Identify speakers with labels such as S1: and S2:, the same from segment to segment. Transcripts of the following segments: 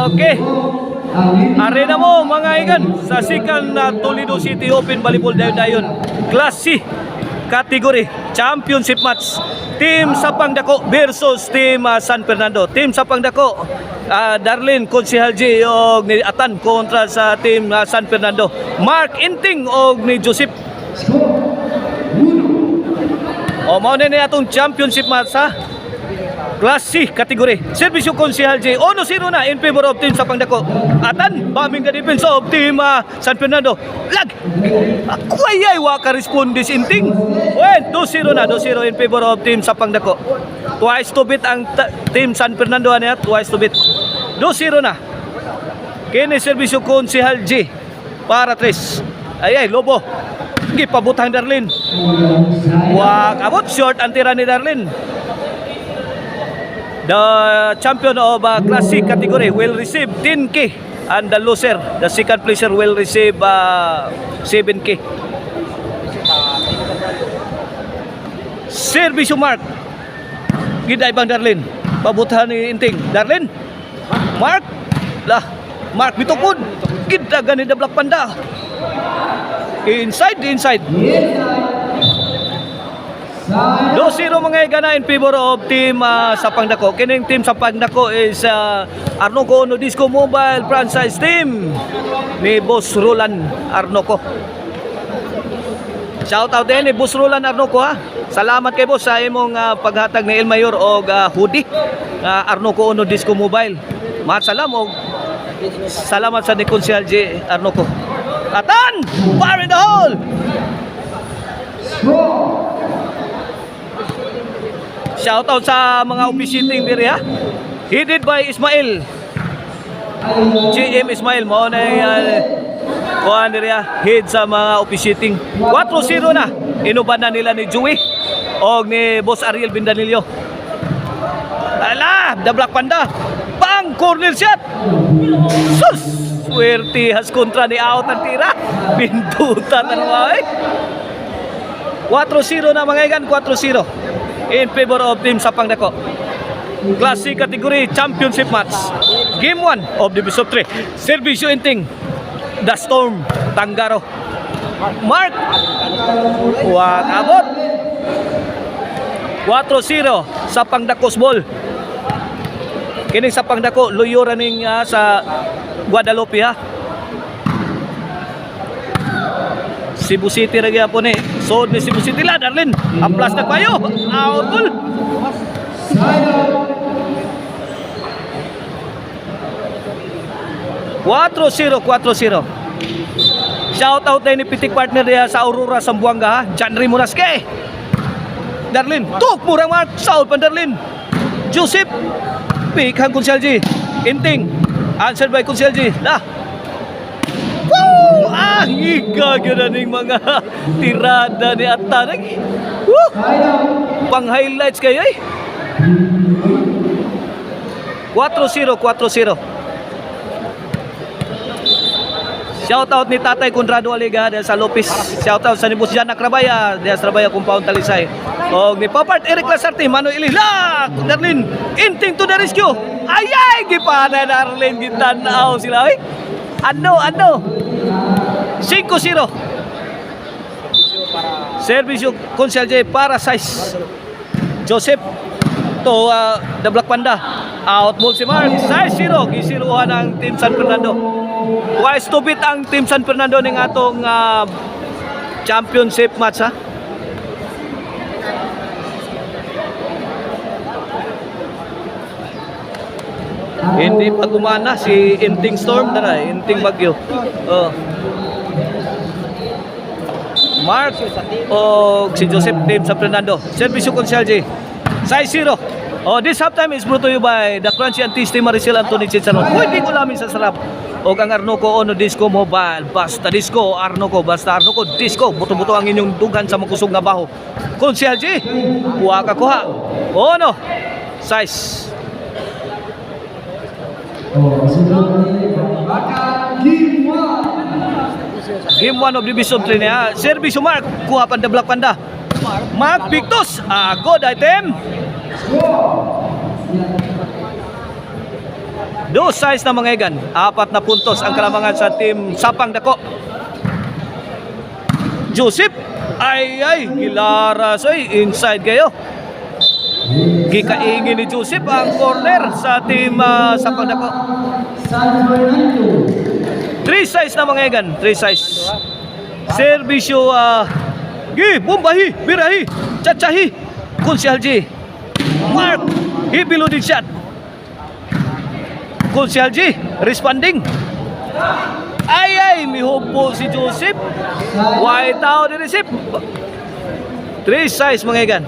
S1: Okay. Arena mo mga igan sa second Toledo City Open Volleyball dayon Class C category championship match. Team Sapang Dako versus Team San Fernando. Team Sapang Dako Darlene Consihal G og ni Atan kontra sa Team San Fernando. Mark Inting og ni Joseph. O mao na ni atong championship match ha. Class C category. Servisyo Consihal J. 1-0 na in favor of Team Sapang Dako. Atan, bombing the defense of Team San Fernando. Lag! Kuwayay wa ka responde si Inting. Well, 2-0 na. 2-0 in favor of Team Sapang Dako. Twice to beat ang Team San Fernando niya. Twice to beat. 2-0 na. Kini servisyo Consihal J. Para 3. Ay, Lobo. Gipabutang Darlene. Wag abot. Short ang tira ni Darlene. The champion of Class C category will receive 10K and the loser, the second placer will receive 7K. Servisyo Mark. Giday bang Darlene? Pabutahan ni Inting. Darlene? Mark? Lah, Mark bitukod. Gidagan ni the Black Panda. Inside. 2-0 mga igana in favor of Team Sapang Dako. Kining Team Sapang Dako is Arnoco Ono Disco Mobile franchise team ni Boss Roland Arnoco. Shout out din ni Boss Roland Arnoco ha. Salamat kay Boss sa imong paghatag ni El Mayor og hoodie Arnoco Ono Disco Mobile. Salamat sa ni Consihal J Arnoco. Atan! Fire in the hole! Shout out sa mga officiating diri ha. Headed by Ismail. GM Ismail mo na kuan diri ha. Head sa mga officiating. 4-0 na. Inuban na nila ni Joey og ni Boss Ariel Bindanillo. Ala, the Black Panda. Pang corner shot. Sus! Swerte has kontra ni out ang tira. Bintutan na naman. 4-0 na mga igan, 4-0. In favor of Team Sapang Dako. Class C category championship match. Game 1 of Division 3. Servisyo Inting. The Storm Tangaro. Mark. Wag abot. 4-0 Sapang Dako's ball. Kining Sapang Dako luyo raning sa Guadalupe ha. Cebu City ra gyapon ni. So ni Cebu City la Darlene. Amplas na kayo. Out ball. Quatro-zero. Shout out na ni pitik partner diha sa Aurora Sambuanga ha. Janry Muraske. Darlene, tuk murang mark. Saul pan Darlene. Joseph. Pick hang Consihal J. Inting. Answered by Consihal J. Lah. Higa ning mga tirada ni Atan. Pang highlights kayo eh. 4-0. Shout out ni Tatay Conrado Aliga sa Lopez. Shout out sa ni Boss Janak Rabaya sa Rabaya Compound Talisay. Og ni Papart Eric Lasarte, Manoy Ilila, Darlene Inting to the rescue. Ayay gipana Darlene gitanaw sila eh. Ano 5-0. Servisyo Consihal J para size. Joseph to the Black Panda. Out ball si Mark. 6-0. Gisiruhan ang Team San Fernando. Twice to beat ang Team San Fernando ning atong championship match ha. Hindi pa gumana si Inting Storm dara, Inting Bagyo. Mark o si Joseph Team San Fernando. Servisyo Consihal J. 6-0. This halftime is brought to you by the Crunchy and Tasty Maricel Anthony Chicharon. Pwede ko lamin sa sarap. O ang Arnoco Ono Disco Mobile. Basta Disco Arnoco. Basta Arnoco Disco. Buto-buto ang inyong dugan sa makusog nga baho. Consihal J. Kuha ka kuha. Ono. Size. Game 1 of Division 3 niya. Servisyo Mark. Kuha pa the Black Panda. Mark Pictus. Good item. Dos size na mga igan. 4 na puntos ang kalamangan sa team Sapang Dako. Joseph. Ay, gilaras. Ay, inside kayo. Gikaingin ni Joseph ang corner sa team Sapang Dako. 3 size na mga igan. 3 size. Servisyo bombahi, birahi, chachahi. Konsyal G. Mark. Hibiludin shot. Konsyal G. Responding. Ay, mihupo si Joseph. White out ni receive. 3 size mga igan.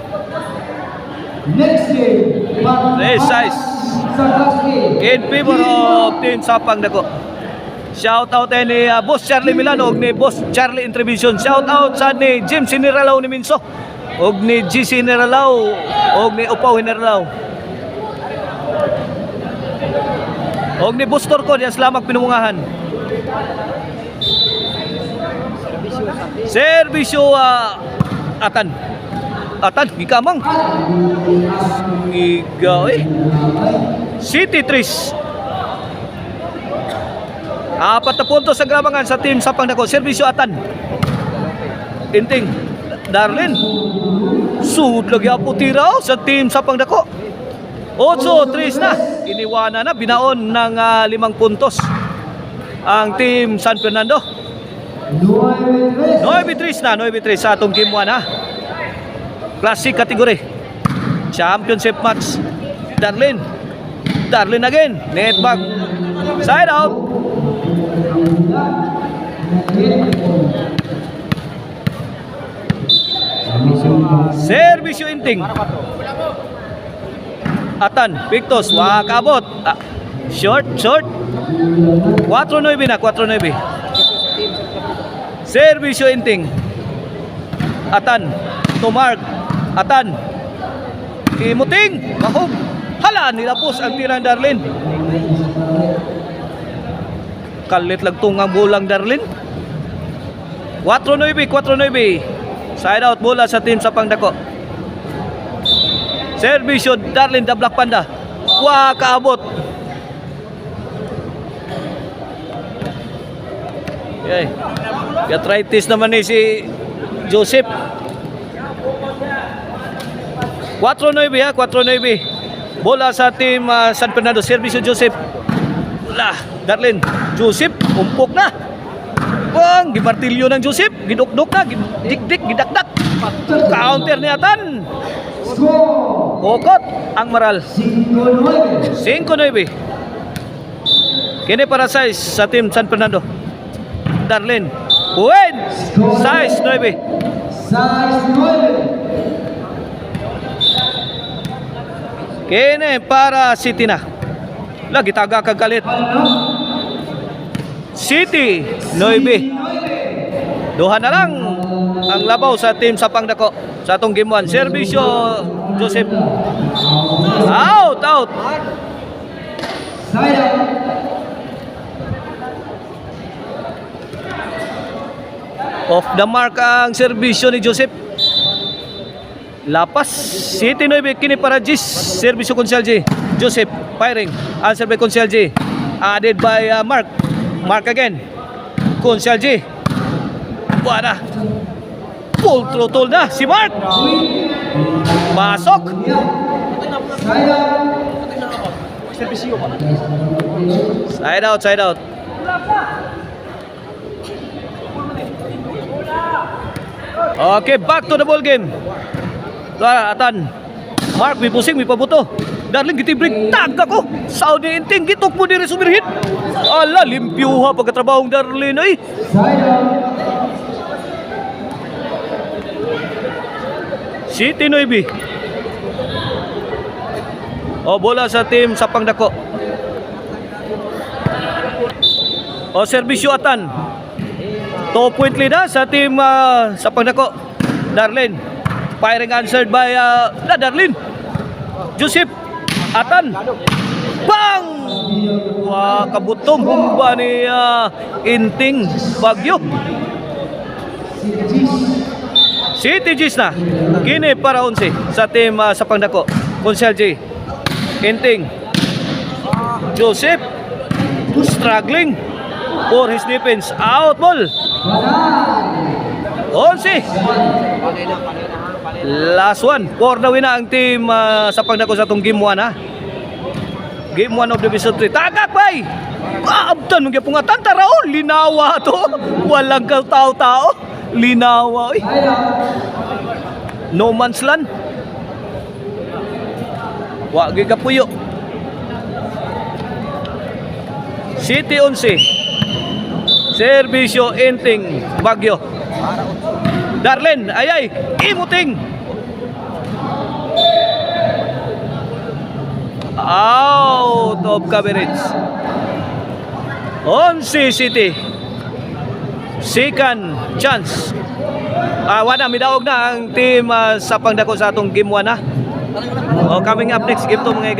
S2: Next game,
S1: 3 size. In favor of team Sapang Dako. Shout out ni Boss Charlie Milano og ni Boss Charlie Intervention. Shout out sa ni Jim Siniralaw ni Minso og ni GC Siniralaw og ni Upaw Siniralaw. Og ni Boss Torco diya salamat pinumungahan. Servisyo Atan. Atan gikamang. Gigaw City Tris. 4 na puntos ang grabangan sa team Sapang Dako. Servisyo Atan. Inting. Darlin. Sud lagi apo tiraw sa team Sapang Dako. 8-3 na. Iniwana na. Binaon ng 5 puntos ang team San Fernando. 9-3 na. 9-3 sa atong game 1 ha. Classic category. Championship match. Darlin. Darlin again. Net back. Side out. Servisyo Inting. Atan, Pictos, wakabot. Short. 4-9 na, 4-9. Servisyo Inting. Atan, to Mark. Atan. Imuting, mahog. Hala, nilapos ang tirang Darlin. Kalit lang tungang bulang Darlin. 4-9. Side out bola sa team Sapang Dako. Servisyo Darlin the Black Panda. Kaabot. Okay. Gatritis naman ni si Joseph. 4-9 ha, 4-9. Bola sa team San Fernando. Servisyo Joseph. Darlin. Joseph, umpok na. Gimartilyo ng Joseph. Gidukdok na. Gidikdik, gidakdak. Counter ni Atan. Kokot ang Maral. 5-9. Kini para size sa team San Fernando. Darlin. Win. Size 9. Kini para City na. Lagi taga kagalit. City 9. Duha na lang ang labaw sa team Sapang Dako sa atong game 1. Servisyo Joseph. Out. Off the mark ang servisyo ni Joseph. Lapas. City 9 kini para Gis. Servisyo Konsyal G. Joseph firing. Answer by Konsyal G. Added by Mark. Mark again. Konsyal G. Buwana. Full throttle na si Mark. Pasok. Side out. Okay, back to the ball game. Atan. Mark, may pusing, may pabuto. Darling, gitibrig, tag ako. Saudi Inting, gitok mo diri sumirhit. Ala, limpyuha pagkatrabahong Darlin ay. City 9. Bola sa team Sapang Dako. Servisyo Atan. 2 point lead sa team Sapang Dako. Darlin. Firing answered by Darlin. Joseph. Atan. Bang! Kabutong bomba ni Inting Bagyo. City Gis na. Kini para 11 sa team Sapang Dako. Konsyal G. Inting. Joseph struggling for his defense. Out ball. 11. Last one. For the win na ang team sa pagdako sa itong game 1 ha. Game 1 of Division 3. Tagak bay! Abtan mong pungatan. Taraon. Linawa to. Walang kaltao-tao. Linawa. Oy. No man's land. Wagi ka puyo. City 11. Servisyo Enting Bagyo. Darlen, ayay, imuting. Out of coverage. 11 City. Second chance. Wala, midaog na ang team sa pangdako sa atong game 1 ha. Coming up next game to mga